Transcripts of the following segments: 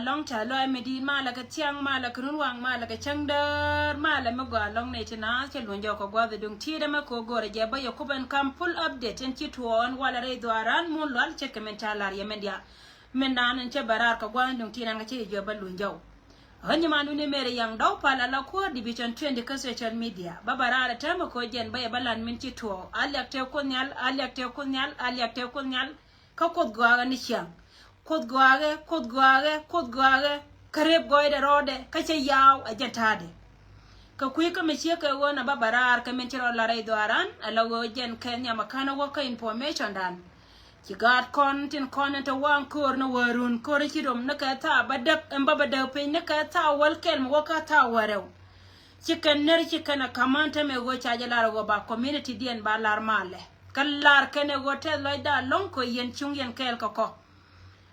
long trả lời mày đi mà là cái chiang mà là cái nón hoàng mà là cái chăng đơ mà là mấy quả long này thì nó chỉ luôn giờ có qua về đường thi đâm có gọi là bây giờ có bên cam full update trên chi thuần wala rei doaran mon loal check comment la ya media men dan en che barar ka qua đường thi nan cái giờ bên luôn giờ hanya manu ne mere yang dau pala la ko division 20 ka social media babara da tama ko jen baya balan min chi thuo alyak te ko nyal ka ko gwa ni chiang kod gwage kareb goide rode kache yaw a jantade ka kuy ka mechie ka wona babarar ka mentiro la ray doaran ala wo jen kenya makana wo ka information dan ci gad kontin konata wan kor na warun kor ci dom na ka ta badak en baba da pe na ka ta wal kel mo ka ta warew ci kan ner ci kana kamanta me go chaje la go ba community dien ba lar male kallar kene go te loida lon ko yen chung yen kel ko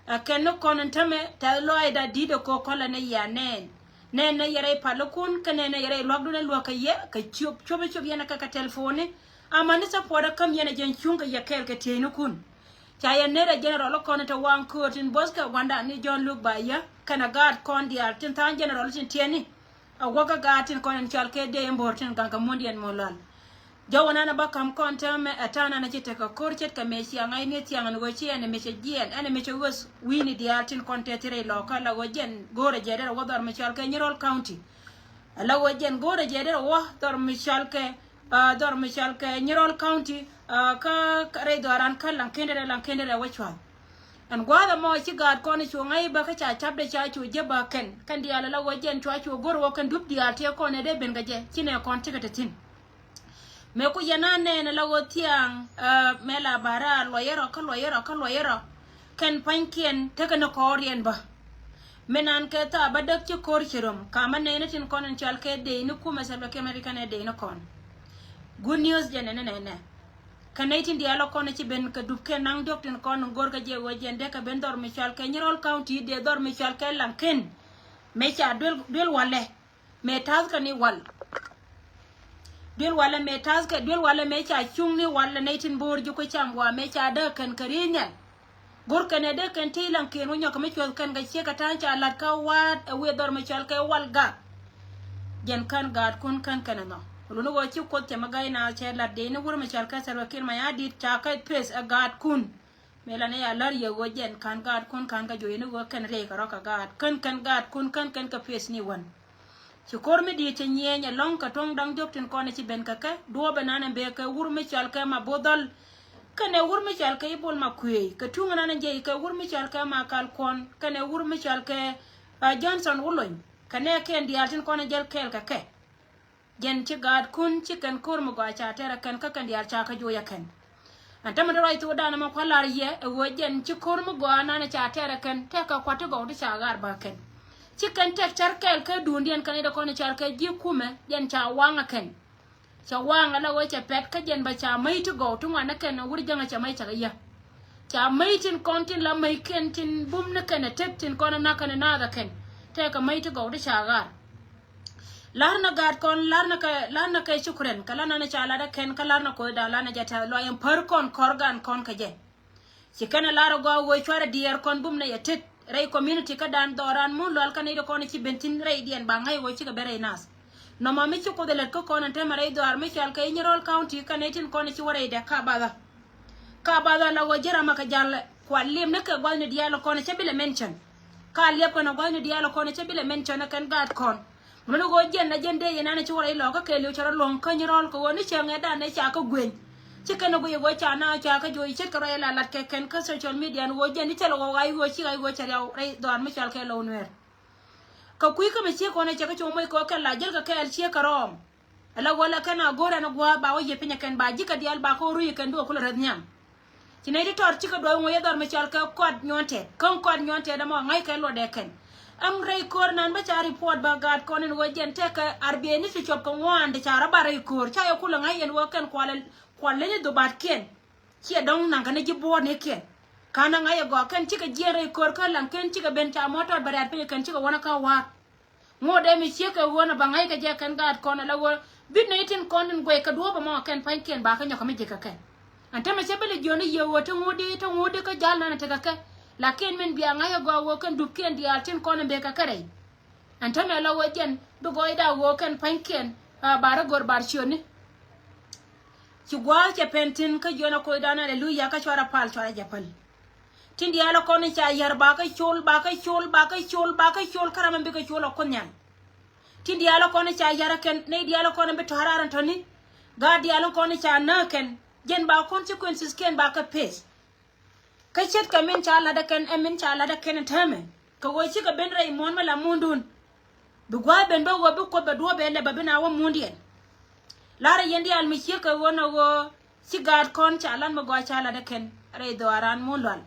kenno konon tame ta loida dido ko kola ne ya nen na yare palukun kane na yare logdu na luaka ye ka chobe yana ka telefone amani sa poda kam yana jen chunga ya kel ka tenu kun chaya nera general kono ta wan kurtin boska wanda ni John Luke Baya kana guard kon dia tin tan general tin tieni a waka gatin konon chalke de mbortin ganga mondian molal jawana na bakam konta me atana na chite ka korchet ka meshi angai ne tiang ngo chi ene meche jien ene meche was wini diatin konte tire loka la wojen gore jeder wodar mechal ke Nyirol County la wojen gore jeder wo dor mechal ke Nyirol County ka re doran kallan kendere wachwa an gwada mo chi gad koni chu ngai ba ka cha chabde cha chu jeba ken kan dia la wojen chwa chu gor wo kan dub dia te ko ne de ben gaje chine konti ka tin me ku yanane na lago tiang me la bara loyero ken pankien tega na korien ba menan ke ta badak ci kor chirom kama ne ne tin konon chal ke de ni kuma selbe ke american de no kon good news jene ne kanaitin dia lo kon ci ben ka dubke nang dok tin kon gor ka je wajende ka ben dor mi chal ke Nyirol County de dor mi chal ke lanken me cha dul wale me tas ka ni wal dul wala me taska dul wala me cha chungni wala naitin borju ko changwa me cha da kan karinyal gor kan de kan tilan ke no nyaka me chol kan ga che ka tan cha lat ka wat we dor me chal ke wal ga jen kan gad kun kan no lu go ci ko te magay na che lat de ne wor me chal ka sarwa kin ma ya dit cha ka press a gad kun me la ne ya lar ye go jen kan gad kun kan ga jo ne go kan re ka ro ka gad kan gad kun kan ka press ni wan ci kor mi di te nyenya long ka tong dang jop tin kone ci ben ka do banana be ka wur mi chal ka ma bodol kane wur mi chal ka ibol ma kuy ka tunga nana je ka wur mi chal ka ma kal kon kane wur mi chal ka Johnson uloy kane ken di altin kone jel kel ka jen ci gad kun ci kan kor mo ga cha tera kan di al cha ka joya kan anta ma rai to dana ma kwalar ye wo jen ci kor mo ga nana cha tera kan te ka kwatu go di cha gar ba kan chicken tek charkel ke dundian kan da kono charkel ji kume yen cha wanga ken cha wanga la wo cha pet ka jen ba cha mai to go to wana ken wuri janga cha mai cha ya cha mai tin kontin la mai ken tin bum na ken tek tin kono na kan na da ken te ka mai to go da cha gar larna gad kon larna ka shukren kala na cha la da ken kala na ko da la na jata lo yan par kon korgan kon ka je chikana lara go wo chwara dier kon bum na ya tet ray community ka dan doran mo lol kan ida kono ci bentin ray dien ba ngay wo ci ka bere nas no ma mi ci ko delet ko kono te maray doar mi chal kay Nyirol County kanetin kono ci waray de ka bada la wo jera maka jall ko lim nak gwal ne dialo kono ci bile mention ka liep ko na go ni dialo ko ne chebile men chona kan gat kon mano go jen na jen de yana ne chura ilo ka ke lu chara long ka nyirol ko ni chenge da ne cha ka gwen chike no go go cha na cha ka jo chet ka ra la ke ken ka social media no jen ni chelo go ai go chi ai go chara ai don mi chal ke lo nwer ka kui ka me chi ko ne cha ka cho mo ko ka la jel ka ke el chi ka rom ala wala kana gora na gwa ba o ye pinya ken ba jika dial ba ko ru ken do ko la nyam Chine di tor chika do ngoye dor mechal ka kod nyonte kon kod nyonte da mo ngai ka lo de ken am rei kor nan ba cha report ba gad konen wo jen te ka arbe ni fi chop ko wande cha ra ba rei kor cha yo kula ngai en wo ken kwale ni do bat ken chi dong nan kana ji bo ne ken kana ngai go ken chika je rei kor ka lan ken chika ben cha motor ba rat pe ken chika wona ka wa ngo de mi chika wona ba ngai ka je ken gad konen la wo bit na itin konen go ka do ba mo ken pan ken ba ka nyoka mi je ka ken ante me sebele joni ye woto ngudi ka jalna na teka ke lakin men biya ngaya go wo kan dupken di altin kono be ka kare ante me la wojen du go ida wo kan panken bara gor bar chioni ci gwa ce pentin ka jona ko ida na haleluya ka chora pal chora japal tindi ala kono cha yar ba ka chol karama be ka chol ko nyan tindi ala kono cha yar ken ne di ala kono be toraran toni ga di ala kono cha na ken jen ba consequences ken ba ka pace ka chet ka men chala da ken emen chala da ken tame ka wo chi ka ben rai mon mala mundun du gwa ben do wo bu ko be do be le ba bina wo mundien lara yendi al mi chi ka wona wo sigar kon chala ma gwa chala da ken rai do aran mundal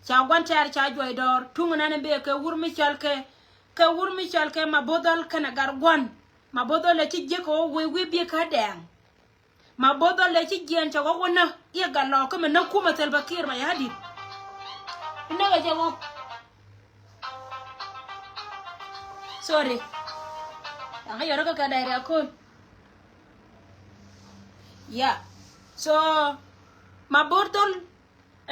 cha gwan tar cha joy dor tunguna ne be ka wurmi chalke ma bodal kana gargwan ma bodal le chi je ko we bi ka dang ma bodo le ci gen cha go wona ye gallo ko men ku ma tel bakir ma yadi ina ga jago sorry anga yoro ka daira ko ya so ma bodol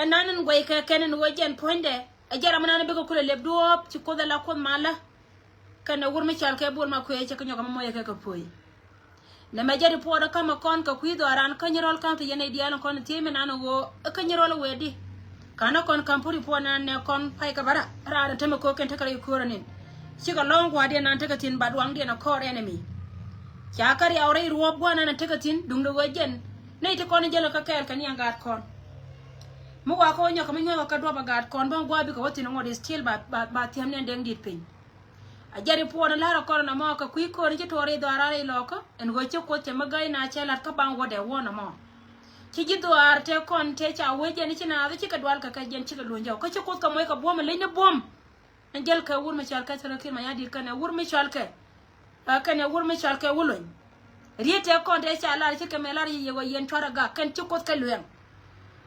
enanen goy ka kenen wojen ponde a jara manana be ko kula lebdo ci ko da la ko mala kana wurmi chalke bol ma ko ye ci ko nyoko mo ye ka poyi na majari poda kama kon ka kuido aran kanyirol kan to yene dialo kon timi nano wo kanyirol wedi kana kon kampuri pona ne kon pai ka bara ara teme ko ken takare kuranin siga long wadi nan takatin badwang de na core enemy chakari awre ruob bwana na takatin dungdo wajen nei to kon jelo ka kel kan yanga kon mu wa ko nyoka minyo ka do ba gad kon ba gwa bi ko wotin ngode still ba tiam ne ndeng dit pin ajari pona lara korona mo ka kui ko ni tore do arare loko en go choko te magai na chela ka bang wode wona mo ci gido arte kon te cha weje ni china da chika dwal ka jen chika lunja ka choko ka moy ka bom le ne bom angel ka wur mi chal ka tara ki ma yadi kana wur mi chal ka wulun riete kon te cha la chika me lar yi go yen tora ga kan choko ka luen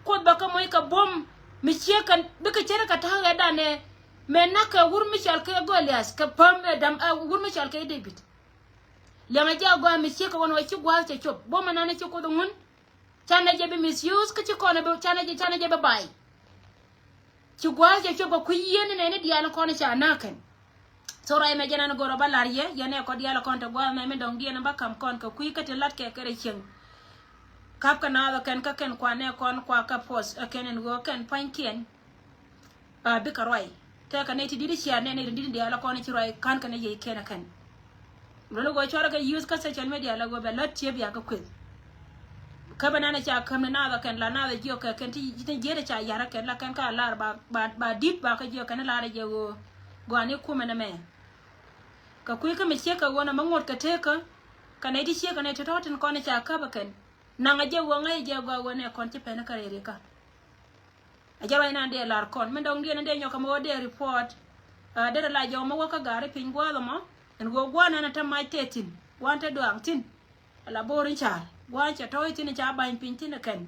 ko ba ka moy ka bom mi chekan bika chere ka ta ga dane menaka wur michal ke golias ka pam dam wur michal ke David lama ja go mi ci ko won ci gwa ci chop bo manana ci ko don chana je be misuse ka ci ko na be chana je be bay ci gwa ci chop ko yene ne diala ko na chana kan so ray me jana go robalar ye yene ko diala kon to gwa me don giena bakam kon ko kuy ka te lat ke kere chen kap kana ken ka ken kwa ne kon kwa ka pos kenen go ken pankien bi ka roy te ka ne ti didi sia ne didi diala ko na ci roy kan ka ne ye kena kan lolo go chora ka use ka social media la go be lot tie biya ka quiz ka banana cha kam na ba kan la na ba jiyo ka kan ti jere cha yara kan la kan ka la ba dit ba ka jiyo kan la ra je go ani kuma na me ka kuy ka me che ka wona mangot ka te ka ne di che ka ne to totin ko na cha ka ba kan na nga je wo ngai je go wona kon ti pe na ka re ka a jaro ina de lar kon men dong de ne nyoka mo de report de la jo mo ka gare pin go mo en go gwana na tamai tetin wante do angtin ala borin cha gwancha toy tin cha ban pintin kan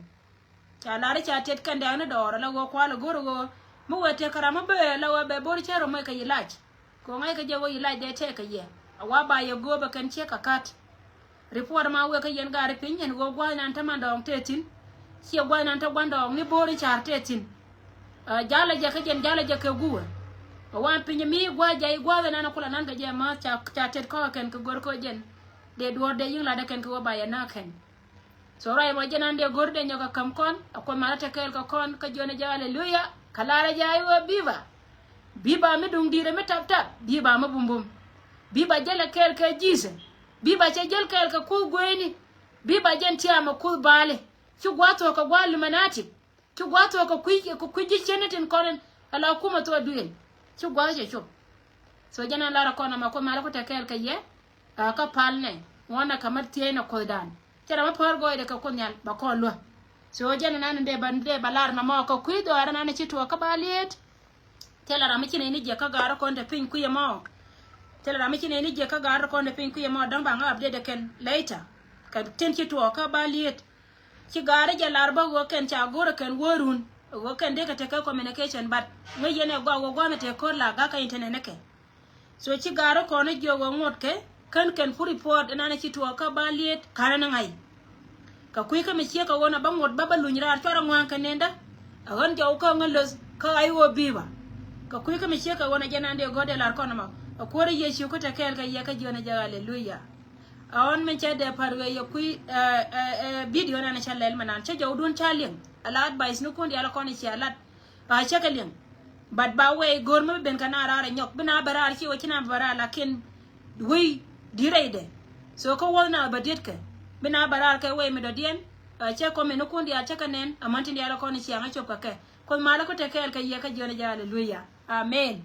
cha lare cha tet kan da na dor la go kwala goro go mu wete karama be la wa be bor chero mo ka ilaj ko ngai ka je wo ilaj de te ka ye awa ba ye go ba kan che ka kat report ma we ka yen gare pin en go gwana na tamanda ong tetin si gwana ta gwanda ni borin cha tetin jala je ka jen jala je ka guwa wan pinya mi gwa jay gwa na kula nan ga je ma cha tet ko ken ko gor ko jen de do de yin la de ken ko ba ya na ken so ray mo jenan de gor de nyoka kam kon ko mala te kel ko kon ka jone ja haleluya kala ra jay wo biva bi ba mi dung dire mi tap tap bi ba ma bum bum bi ba jala kel ka jise bi ba che jel kel ka ku gweni bi ba jen tiama ku bale ci gwato ka gwalu manati ci gwato ka kuji chenetin konen ala kuma to duel ci gwaje ci so jana lara kona ma ko mala ko tekel ka ye ka palne wana kamar tiena ko dan tera ma por goide ka kunyal ba ko lo so jana nan de bande balar na ma ko kuido ara nan ci to ka baliet tela ra mi ci ni je ka gara ko nde pin ku ye mo tela ra mi ci ni je ka gara ko nde pin ku ye mo dan ba nga update ken later ka ten ci to ka baliet ci gara ja larba go ken cha gora ken worun go ken de ka te ka communication but we yene go na te ko la ga ka internet ne ke so ci gara ko ne jogo ngot ke kan fu report na na ci to ka baliet kara na ngai ka kuy ka mi ci ka wona ba ngot ba balu nyira tora ngwan ka nenda a won jaw ka ngalos ka ay wo biwa ka kuy ka mi ci ka wona janande go de lar ko na ma ko re ye ci ko te kel ka ye ka jona ja hallelujah awon men che de parwe yo kuy video na challel manan che jaw don challing ala advice no ko ndi ala ko ni ci ala ba che ka leng bad ba we gorma ben kana rara nyok bina barar ci wo kina bara lakin we direide so ko wona ba det ka bina barar ka we mi do dien che ko men ko ndi a che ka nen amanti ndi ala ko ni ci anga chop ka ke ko mala ko te kel ka ye ka jona ja hallelujah amen